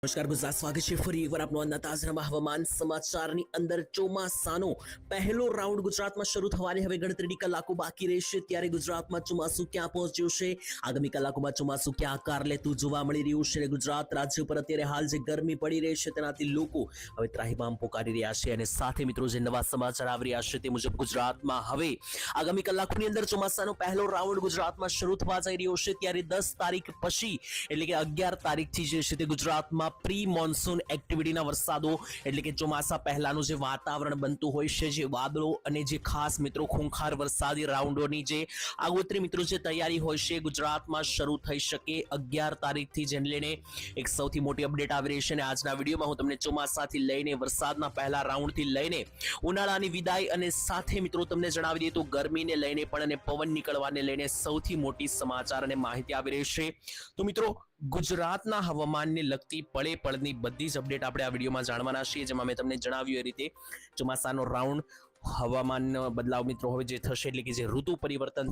નમસ્કાર ગુજરાત, સ્વાગત છે ફરી એકવાર આપનો આજના તાજામાં હવામાન સમાચારની અંદર ચોમાસાનો પહેલો રાઉન્ડ ગુજરાતમાં શરૂ થવાની હવે ગણતરીની કલાકો બાકી રહેશે ત્યારે ગુજરાતમાં ચોમાસું ક્યાં પહોંચ્યું છે, આગામી કલાકોમાં ચોમાસું ક્યાં આકાર લેતું જોવા મળી રહ્યું છે. ગુજરાત રાજ્ય પર અત્યારે હાલ જે ગરમી પડી રહી છે તેનાથી લોકો હવે ત્રાહિમામ પોકારી રહ્યા છે અને સાથે મિત્રો જે નવા સમાચાર આવી રહ્યા છે તે મુજબ ગુજરાતમાં હવે આગામી કલાકોની અંદર ચોમાસાનો પહેલો રાઉન્ડ ગુજરાતમાં શરૂ થવા જઈ રહ્યો છે ત્યારે 10 તારીખ પછી એટલે કે 11 તારીખથી જે છે તે ગુજરાતમાં પ્રી મોન્સૂન એક્ટિવિટીના વરસાદો એટલે કે ચોમાસા પહેલાનું જે વાતાવરણ બનતું હોય છે, જે વાદળો અને જે ખાસ મિત્રો ખૂંખાર વરસાદી રાઉન્ડોની જે આગોતરી મિત્રો જે તૈયારી હોય છે ગુજરાતમાં શરૂ થઈ શકે 11 તારીખથી, જેને લઈને એક સૌથી મોટી અપડેટ આવી રહી છે અને આજના વિડીયોમાં હું તમને ચોમાસાથી લઈને વરસાદના પહેલા રાઉન્ડથી લઈને ઉનાળાની વિદાય અને સાથે મિત્રો તમને જણાવી દઈએ તો ગરમીને લઈને પણ અને પવન નીકળવાને લઈને સૌથી મોટી સમાચાર અને માહિતી આવી રહી છે. તો મિત્રો ગુજરાતના હવામાનને લગતી પળે પળની બધી જ અપડેટ આપણે આ વિડીયોમાં જાણવાના છીએ, જેમાં મેં તમને જણાવ્યું એ રીતે ચોમાસાનો રાઉન્ડ, હવામાન બદલાવ મિત્રો હવે જે થશે એટલે કે જે ઋતુ પરિવર્તન